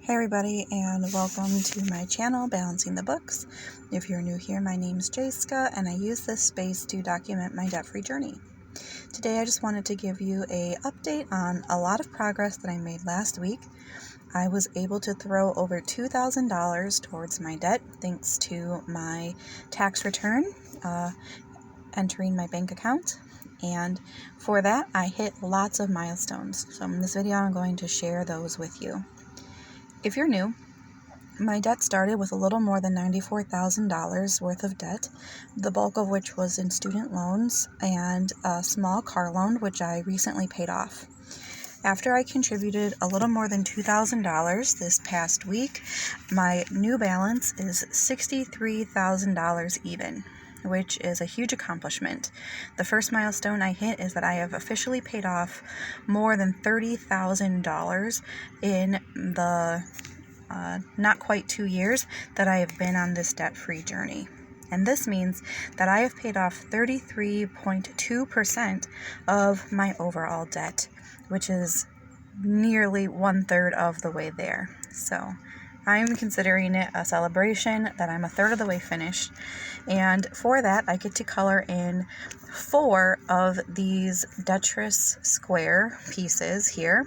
Hey everybody, and welcome to my channel, Balancing the Books. If you're new here, my name's Jayska, and I use this space to document my debt-free journey. Today I just wanted to give you an update on a lot of progress that I made last week. I was able to throw over $2,000 towards my debt thanks to my tax return entering my bank account. And for that, I hit lots of milestones. So in this video, I'm going to share those with you. If you're new, my debt started with a little more than $94,000 worth of debt, the bulk of which was in student loans and a small car loan, which I recently paid off. After I contributed a little more than $2,000 this past week, my new balance is $63,000 even, which is a huge accomplishment. The first milestone I hit is that I have officially paid off more than $30,000 in the not quite 2 years that I have been on this debt-free journey. And this means that I have paid off 33.2% of my overall debt, which is nearly 1/3 of the way there. So I'm considering it a celebration that I'm a third of the way finished. And for that, I get to color in 4 of these detritus square pieces here.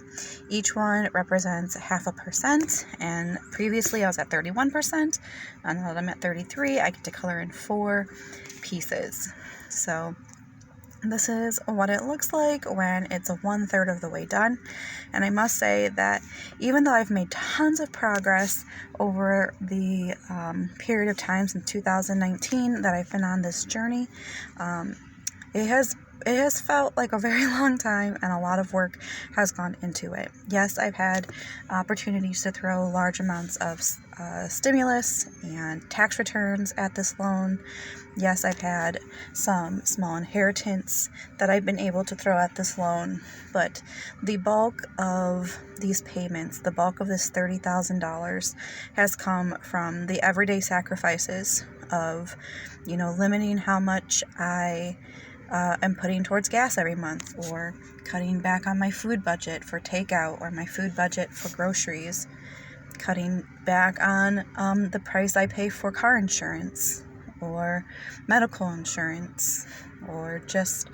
Each one represents 0.5%, and previously I was at 31%, and now that I'm at 33, I get to color in 4 pieces. So this is what it looks like when it's 1/3 of the way done. And I must say that even though I've made tons of progress over the period of time since 2019 that I've been on this journey, it has felt like a very long time, and a lot of work has gone into it. Yes, I've had opportunities to throw large amounts of stimulus and tax returns at this loan. Yes, I've had some small inheritance that I've been able to throw at this loan, but the bulk of these payments, the bulk of this $30,000 has come from the everyday sacrifices of, limiting how much I am putting towards gas every month, or cutting back on my food budget for takeout or my food budget for groceries, cutting back on the price I pay for car insurance or medical insurance, or just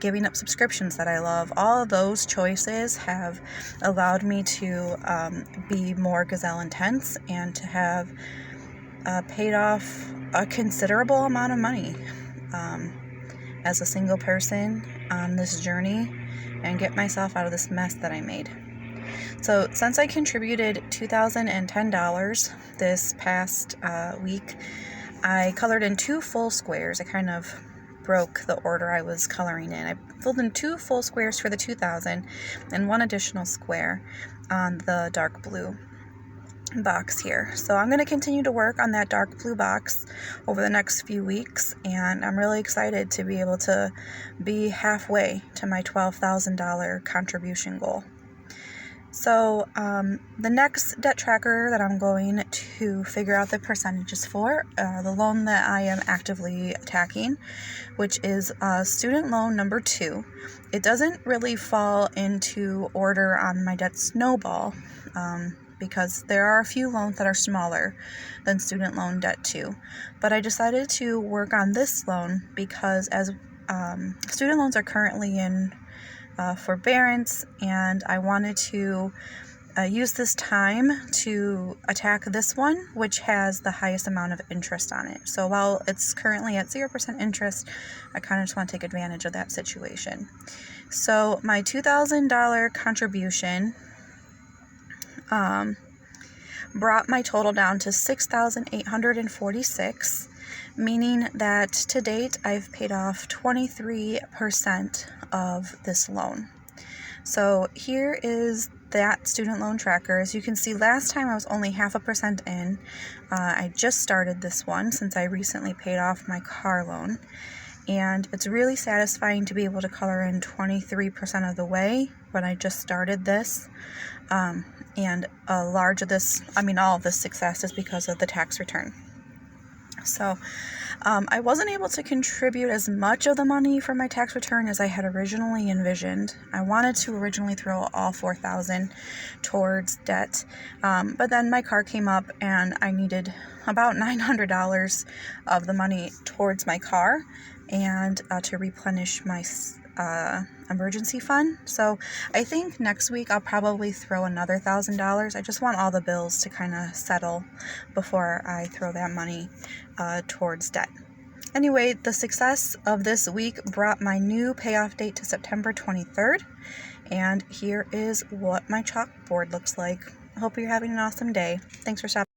giving up subscriptions that I love. All of those choices have allowed me to be more gazelle intense and to have paid off a considerable amount of money as a single person on this journey and get myself out of this mess that I made. So since I contributed $2,010 this past week, I colored in 2 full squares. I kind of broke the order I was coloring in. I filled in 2 full squares for the 2,000 and 1 additional square on the dark blue box here. So I'm going to continue to work on that dark blue box over the next few weeks, and I'm really excited to be able to be halfway to my $12,000 contribution goal. So the next debt tracker that I'm going to figure out the percentages for, the loan that I am actively attacking, which is student loan number 2. It doesn't really fall into order on my debt snowball, because there are a few loans that are smaller than student loan debt 2. But I decided to work on this loan because as student loans are currently in forbearance, and I wanted to use this time to attack this one, which has the highest amount of interest on it. So while it's currently at 0% interest, I kind of just want to take advantage of that situation. So my $2,000 contribution brought my total down to $6,846, meaning that to date I've paid off 23% of this loan. So here is that student loan tracker. As you can see, last time I was only 0.5% in. I just started this one since I recently paid off my car loan, and it's really satisfying to be able to color in 23% of the way when I just started this. And all of this success is because of the tax return. So I wasn't able to contribute as much of the money for my tax return as I had originally envisioned. I wanted to originally throw all $4,000 towards debt, but then my car came up and I needed about $900 of the money towards my car and to replenish my emergency fund. So I think next week I'll probably throw another $1,000. I just want all the bills to kind of settle before I throw that money towards debt. Anyway, the success of this week brought my new payoff date to September 23rd, and here is what my chalkboard looks like. I hope you're having an awesome day. Thanks for stopping.